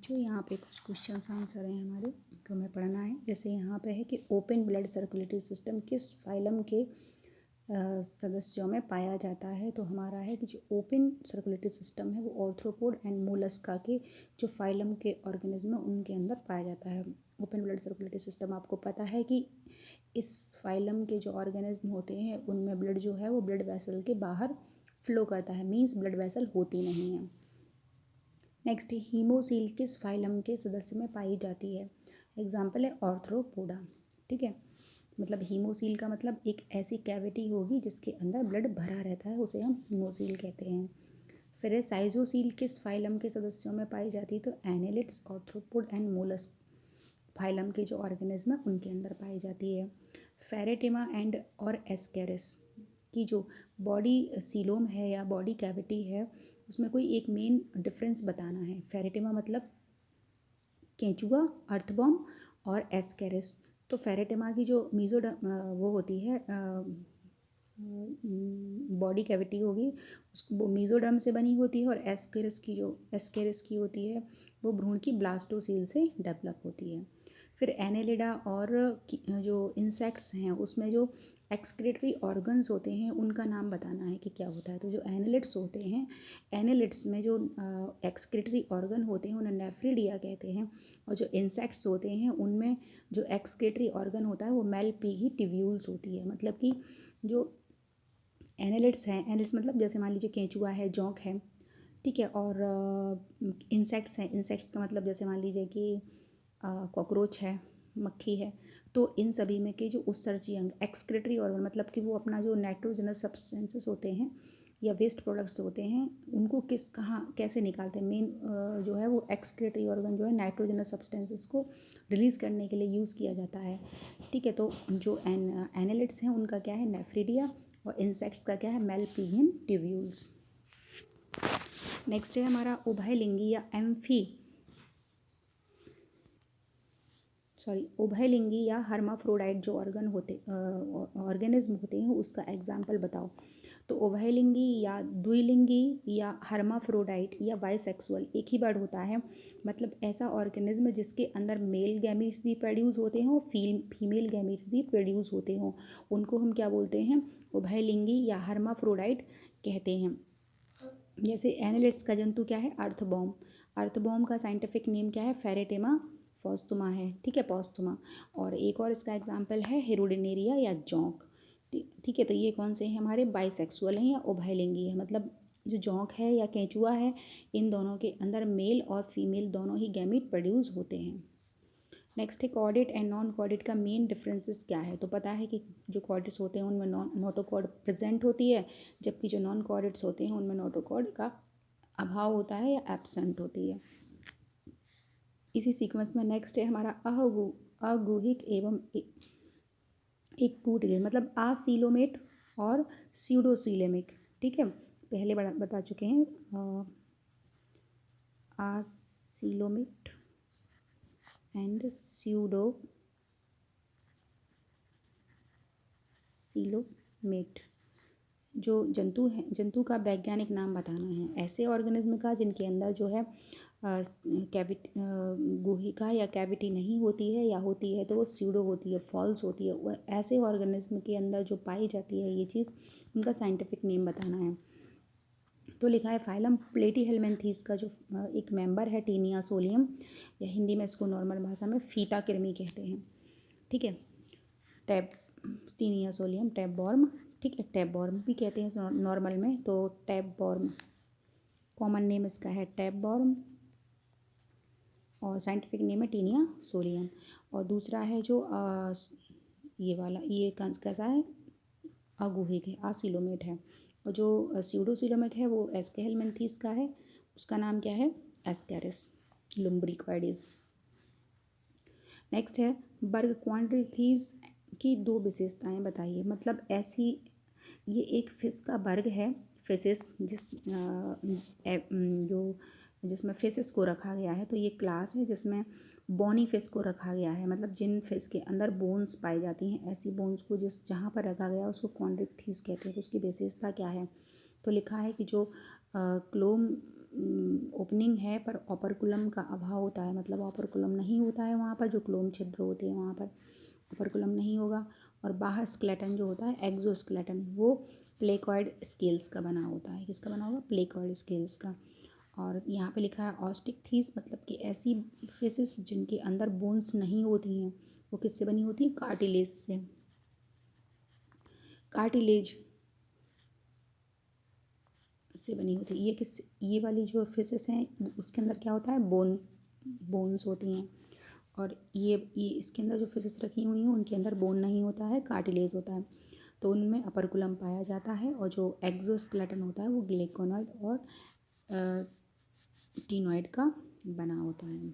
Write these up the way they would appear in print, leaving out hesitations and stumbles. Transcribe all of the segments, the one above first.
बच्चों, यहाँ पे कुछ क्वेश्चंस आंसर हैं हमारे, तो हमें पढ़ना है। जैसे यहाँ पे है कि ओपन ब्लड सर्कुलेटरी सिस्टम किस फाइलम के सदस्यों में पाया जाता है। तो हमारा है कि जो ओपन सर्कुलेटरी सिस्टम है वो आर्थ्रोपोड एंड मोलस्का के जो फाइलम के ऑर्गेनिज्म है उनके अंदर पाया जाता है। ओपन ब्लड सर्कुलेटरी सिस्टम, आपको पता है कि इस फाइलम के जो ऑर्गेनिज्म होते हैं उनमें ब्लड जो है वो ब्लड वेसल के बाहर फ्लो करता है, मीन्स ब्लड वेसल होती नहीं है। नेक्स्ट, हीमोसील किस फाइलम के सदस्य में पाई जाती है। एग्जाम्पल है आर्थ्रोपोडा। ठीक है, मतलब हीमोसील का मतलब एक ऐसी कैविटी होगी जिसके अंदर ब्लड भरा रहता है, उसे हम हीमोसील कहते हैं। फिर है साइजोसील किस फाइलम के सदस्यों में पाई जाती है। तो annelids, arthropod and mollusc phylum के जो ऑर्गेनिज्म है उनके अंदर पाई जाती है। फेरेटिमा एंड और एस्केरिस की जो बॉडी सीलोम है या बॉडी कैविटी है उसमें कोई एक मेन डिफरेंस बताना है। फेरेटिमा मतलब केंचुआ, अर्थबॉम, और एस्केरिस। तो फेरेटिमा की जो वो होती है बॉडी कैविटी होगी वो मीजोडर्म से बनी होती है, और एस्केरिस की होती है वो भ्रूण की ब्लास्टोसील से डेवलप होती है। फिर एनेलिडा और जो इंसेक्ट्स हैं उसमें जो एक्सक्रीटरी ऑर्गन्स होते हैं उनका नाम बताना है कि क्या होता है। तो जो एनेलिड्स होते हैं, एनेलिड्स में जो एक्सक्रीटरी ऑर्गन होते हैं उन्हें नेफ्रिडिया कहते हैं, और जो इंसेक्ट्स होते हैं उनमें जो एक्सक्रीटरी ऑर्गन होता है वो मेलपीगी टिव्यूल्स होती है। मतलब कि जो एनेलिड्स हैं, एनेलिड्स मतलब जैसे मान लीजिए केंचुआ है, जोंक है, ठीक है, और इंसेक्ट्स हैं, इंसेक्ट्स का मतलब जैसे मान लीजिए कि कॉकरोच है, मक्खी है। तो इन सभी में के जो उत्सर्जी अंग एक्सक्रीटरी ऑर्गन मतलब कि वो अपना जो नाइट्रोजनस सब्सटेंसेस होते हैं या वेस्ट प्रोडक्ट्स होते हैं उनको कहाँ कैसे निकालते हैं। मेन जो है वो एक्सक्रीटरी ऑर्गन जो है नाइट्रोजनस सब्सटेंसेस को रिलीज़ करने के लिए यूज़ किया जाता है। ठीक है, तो जो एनेलिड्स हैं उनका क्या है, नेफ्रिडिया, और इंसेक्ट्स का क्या है, मेलपीगियन ट्यूब्यूल्स। नेक्स्ट है हमारा उभयलिंगी या उभयलिंगी या हर्माफ्रोडाइट जो ऑर्गेनिज्म होते हैं उसका एग्जाम्पल बताओ। तो उभयलिंगी या द्विलिंगी या हर्माफ्रोडाइट या बाइसेक्सुअल एक ही वर्ड होता है। मतलब ऐसा ऑर्गेनिज्म जिसके अंदर मेल गैमीट्स भी प्रोड्यूस होते हों, फीमेल गैमीट्स भी प्रोड्यूस होते हों, उनको हम क्या बोलते हैं, उभयलिंगी या हर्माफ्रोडाइट कहते हैं। जैसे एनालिड्स का जंतु क्या है, अर्थबॉम। अर्थबॉम का साइंटिफिक नेम क्या है, फेरेटिमा पॉस्टुमा है। ठीक है, पॉस्टुमा। और एक और इसका एग्जाम्पल है हेरोडिनेरिया या जोंक। ठीक है, तो ये कौन से हैं हमारे, बाइसेक्सुअल हैं या उभयलिंगी है। मतलब जो जोंक है या केंचुआ है इन दोनों के अंदर मेल और फीमेल दोनों ही गैमीट प्रोड्यूस होते हैं। नेक्स्ट है कॉर्डेट एंड नॉन कॉर्डेट का मेन डिफरेंसेस क्या है। तो पता है कि जो कॉर्डेट्स होते हैं उनमें नोटोकॉर्ड प्रेजेंट होती है, जबकि जो नॉन कॉर्डेट्स होते हैं उनमें नोटोकॉर्ड का अभाव होता है या एब्सेंट होती है। इसी सीक्वेंस में नेक्स्ट है हमारा अगुहिक एवं एक टूट गए, मतलब आसीलोमेट और स्यूडोसीलेमिक। ठीक है, पहले बता चुके हैं आसीलोमेट एंड स्यूडोसीलोमेट। जो जंतु हैं, जंतु का वैज्ञानिक नाम बताना है ऐसे ऑर्गेनिज्म का जिनके अंदर जो है कैविटी गुहिका या कैविटी नहीं होती है, या होती है तो वो स्यूडो होती है, फॉल्स होती है। वो ऐसे ऑर्गेनिज्म के अंदर जो पाई जाती है ये चीज़, उनका साइंटिफिक नेम बताना है। तो लिखा है फाइलम प्लेटीहेल्मिन्थीस का जो एक मेंबर है टीनिया सोलियम, या हिंदी में इसको नॉर्मल भाषा में फीटा कृमि कहते हैं। ठीक है, टीनिया सोलियम टैपवर्म। ठीक है, टैपवर्म भी कहते हैं नॉर्मल में, तो टैपवर्म कॉमन नेम इसका है टैपवर्म, और साइंटिफिक नेम है टीनिया सोलियम। और दूसरा है जो ये वाला, ये कैसा है, अगुहिक है, आसिलोमेट है। और जो स्यूडोसिलोमिक है वो एस्केहेलमिन्थीस का है, उसका नाम क्या है, एस्केरिस लुम्ब्रिकॉइडिस। नेक्स्ट है बर्ग क्वाड्रिथीज की दो विशेषताएं बताइए। मतलब ऐसी, ये एक फिश का वर्ग है, फिशेस जिसमें फिशेस को रखा गया है। तो ये क्लास है जिसमें बोनी फिश को रखा गया है, मतलब जिन फिश के अंदर बोन्स पाई जाती हैं, ऐसी बोन्स को जहाँ पर रखा गया है उसको क्वाड्रिथीज कहते हैं। तो उसकी विशेषता क्या है। तो लिखा है कि जो ओपनिंग है पर ऑपरकुलम का अभाव होता है, मतलब ऑपरकुलम नहीं होता है वहाँ पर, जो क्लोम छिद्र होते हैं वहाँ पर ऑपरकुलम नहीं होगा। और बाह्य स्केलेटन जो होता है एक्सोस्केलेटन, वो प्लेकॉइड स्केल्स का बना होता है। किसका बना होगा? प्लेकॉइड स्केल्स का। और यहाँ पे लिखा है ऑस्टिक थीस, मतलब कि ऐसी फिशेस जिनके अंदर बोन्स नहीं होती हैं, वो किससे बनी होती है? कार्टिलेज से। कार्टिलेज से बनी होती है। ये वाली जो फिशेस हैं उसके अंदर क्या होता है? बोन्स होती हैं। और ये इसके अंदर जो फिशेस रखी हुई हैं उनके अंदर बोन नहीं होता है, कार्टिलेज होता है। तो उनमें अपरकुलम पाया जाता है। और जो एक्सोस्केलेटन होता है वो ग्लेकोनॉइड और टीनॉइड का बना होता है।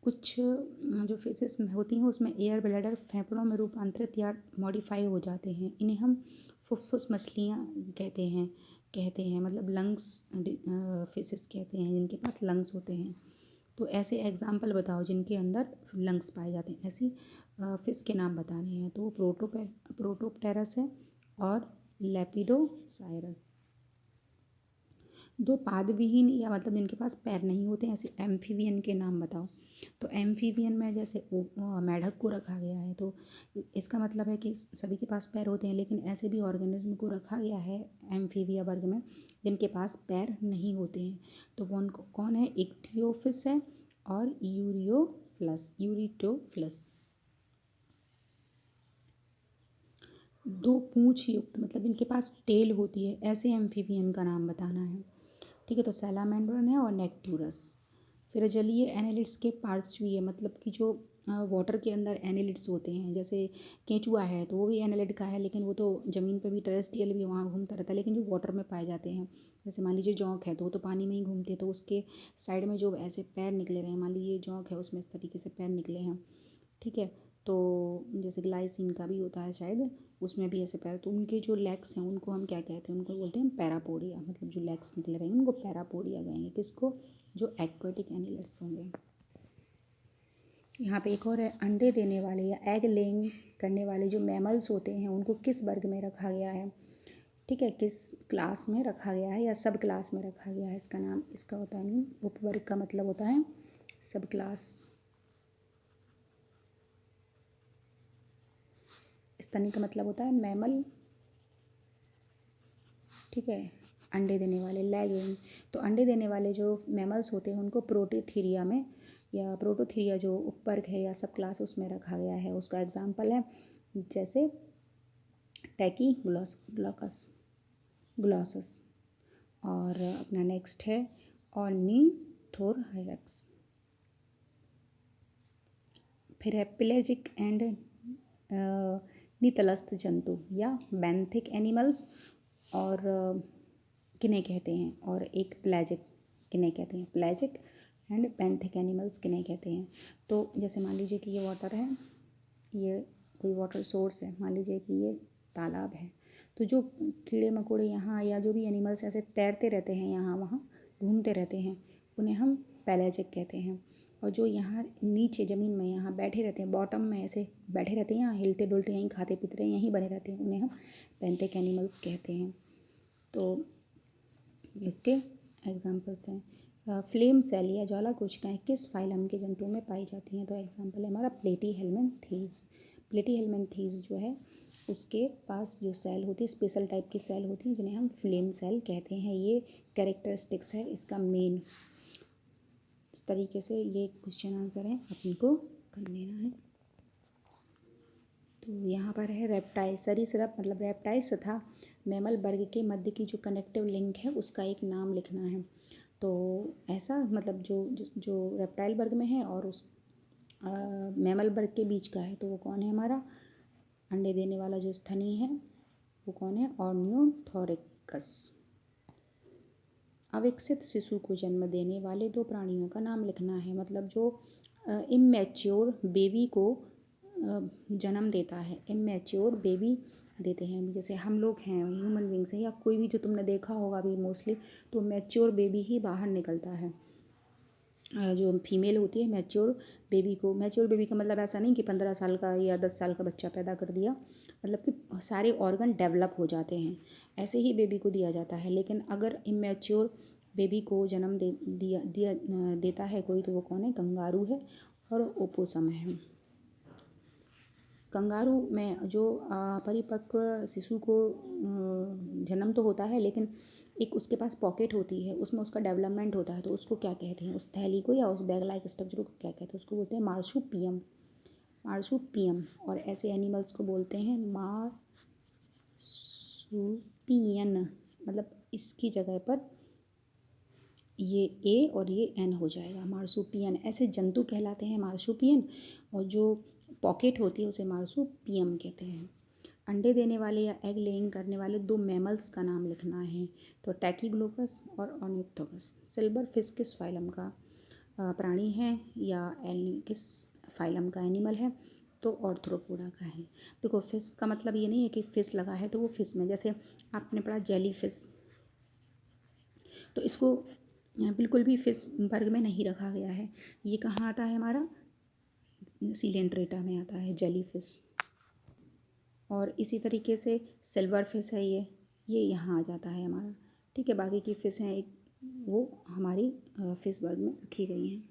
कुछ जो फेसेस में होती हैं उसमें एयर ब्लैडर फेफड़ों में रूपांतरित या मॉडिफाई हो जाते हैं। इन्हें हम फुफ्फुस मछलियाँ कहते हैं, मतलब लंग्स फेसेस कहते हैं, जिनके पास लंग्स होते हैं। तो ऐसे एग्जाम्पल बताओ जिनके अंदर लंग्स पाए जाते हैं। ऐसी फिश के नाम बताने हैं। तो प्रोटोप्टेरस है और लेपिडोसाइरस। दो पाद विहीन या मतलब इनके पास पैर नहीं होते हैं ऐसे एम्फीबियन के नाम बताओ। तो एम्फीबियन में जैसे मेढक को रखा गया है, तो इसका मतलब है कि सभी के पास पैर होते हैं, लेकिन ऐसे भी ऑर्गेनिज्म को रखा गया है एम्फीबिया वर्ग में जिनके पास पैर नहीं होते हैं। तो कौन है? इक्टियोफिस है और यूरिटोफ्लस। दो पूंछ युक्त, मतलब इनके पास टेल होती है, ऐसे एम्फीबियन का नाम बताना है। ठीक है, तो सैलामेंड्रन है और नेक्टूरस। फिर जलीय एनालिड्स के पार्श्वीय, मतलब कि जो वाटर के अंदर एनालिड्स होते हैं, जैसे केंचुआ है तो वो भी एनालिड का है, लेकिन वो तो ज़मीन पे भी टेरेस्ट्रियल भी वहाँ घूमता रहता है, लेकिन जो वाटर में पाए जाते हैं, जैसे मान लीजिए जौंक है तो वो तो पानी में ही घूमते हैं, तो उसके साइड में जो ऐसे पैर निकले रहे हैं, मान लीजिए जौंक है उसमें इस तरीके से पैर निकले हैं। ठीक है, तो जैसे ग्लाइसिन का भी होता है शायद, उसमें भी ऐसे पैर, तो उनके जो लेग्स हैं उनको हम क्या कहते हैं? उनको बोलते हैं पैरापोडिया, मतलब जो लेग्स निकले रहेंगे उनको पैरापोडिया कहेंगे। किसको? जो एक्वेटिक एनिमल्स होंगे। यहाँ पे एक और है, अंडे देने वाले या एग लेइंग करने वाले जो मैमल्स होते हैं उनको किस वर्ग में रखा गया है? ठीक है, किस क्लास में रखा गया है या सब क्लास में रखा गया है? इसका नाम इसका होता है नहीं, उपवर्ग का मतलब होता है सब क्लास। स्तनी का मतलब होता है मैमल। ठीक है, अंडे देने वाले लैगिंग। तो अंडे देने वाले जो मैमल्स होते हैं उनको प्रोटोथीरिया में, या प्रोटोथीरिया जो उपवर्ग है या सब क्लास उसमें रखा गया है। उसका एग्जांपल है जैसे टैकी ग्लॉसस। और अपना नेक्स्ट है ऑर्निथोरैक्स। फिर है पेलेजिक एंड नितलस्थ जंतु या बेंथिक एनिमल्स, और किन्हें कहते हैं? और एक प्लेजिक किन्हें कहते हैं? प्लेजिक एंड बेंथिक एनिमल्स किन्हें कहते हैं? तो जैसे मान लीजिए कि ये वाटर है, ये कोई वाटर सोर्स है, मान लीजिए कि ये तालाब है, तो जो कीड़े मकोड़े यहाँ या जो भी एनिमल्स ऐसे तैरते रहते हैं यहाँ वहाँ घूमते रहते हैं, उन्हें हम पेलेजिक कहते हैं। और जो यहाँ नीचे ज़मीन में यहाँ बैठे रहते हैं, बॉटम में ऐसे बैठे रहते हैं, यहाँ हिलते डुलते यहीं खाते पीते रहे यहीं बने रहते हैं, उन्हें हम बेंथिक एनिमल्स कहते हैं। तो इसके एग्जाम्पल्स हैं फ्लेम सेल या ज्वाला कोशिकाएँ किस फाइलम के जंतुओं में पाई जाती हैं? तो एग्जाम्पल है हमारा प्लेटीहेल्मिन्थेस। प्लेटीहेल्मिन्थेस जो है उसके पास जो सेल होती है स्पेशल टाइप की सेल होती है जिन्हें हम फ्लेम सेल कहते हैं। ये कैरेक्टरिस्टिक्स है इसका मेन। इस तरीके से ये क्वेश्चन आंसर है, अपने को कर लेना है। तो यहाँ पर है रेप्टाइल सरीसृप, मतलब रेप्टाइल्स तथा मैमल वर्ग के मध्य की जो कनेक्टिव लिंक है उसका एक नाम लिखना है। तो ऐसा मतलब जो रेप्टाइल वर्ग में है और उस मैमल वर्ग के बीच का है, तो वो कौन है? हमारा अंडे देने वाला जो स्तनी है वो कौन है? ऑर्निथोरैक्स। अविकसित शिशु को जन्म देने वाले दो प्राणियों का नाम लिखना है। मतलब जो इमैच्योर बेबी को जन्म देता है, इमैच्योर बेबी देते हैं, जैसे हम लोग हैं ह्यूमन बींग्स हैं या कोई भी जो तुमने देखा होगा अभी मोस्टली, तो मैच्योर बेबी ही बाहर निकलता है। जो फीमेल होती है मैच्योर बेबी को, मैच्योर बेबी का मतलब ऐसा नहीं कि 15 साल का या 10 साल का बच्चा पैदा कर दिया, मतलब कि सारे ऑर्गन डेवलप हो जाते हैं, ऐसे ही बेबी को दिया जाता है। लेकिन अगर इमेच्योर बेबी को जन्म देता है कोई, तो वो कौन है? कंगारू है और ओपोसम है। कंगारू में जो परिपक्व शिशु को जन्म तो होता है, लेकिन एक उसके पास पॉकेट होती है, उसमें उसका डेवलपमेंट होता है, तो उसको क्या कहते हैं? उस थैली को या उस बैग लाइक स्ट्रक्चर को क्या कहते हैं? उसको बोलते हैं मार्सुपियम। मार्सुपियम। और ऐसे एनिमल्स को बोलते हैं मार्सुपियन। मतलब इसकी जगह पर ये ए और ये एन हो जाएगा, मार्सुपियन। ऐसे जंतु कहलाते हैं मार्सुपियन, और जो पॉकेट होती है उसे मार्सुपियम कहते हैं। अंडे देने वाले या एग लेइंग करने वाले 2 मैमल्स का नाम लिखना है, तो टैकीग्लोकस और ऑर्निथोकस। सिल्वर फिश किस फाइलम का प्राणी है, या किस फाइलम का एनिमल है? तो ऑर्थ्रोपोडा का है। देखो, फिश का मतलब ये नहीं है कि फिश लगा है तो वो फिश में, जैसे आपने पढ़ा जेली फिश, तो इसको बिल्कुल भी फिश वर्ग में नहीं रखा गया है। ये कहाँ आता है? हमारा सिलेंट्रेटा में आता है जेली फिश। और इसी तरीके से सिल्वर फिश है ये यहाँ आ जाता है हमारा। ठीक है, बाकी की फिश हैं एक वो हमारी फिश वर्ग में रखी गई हैं।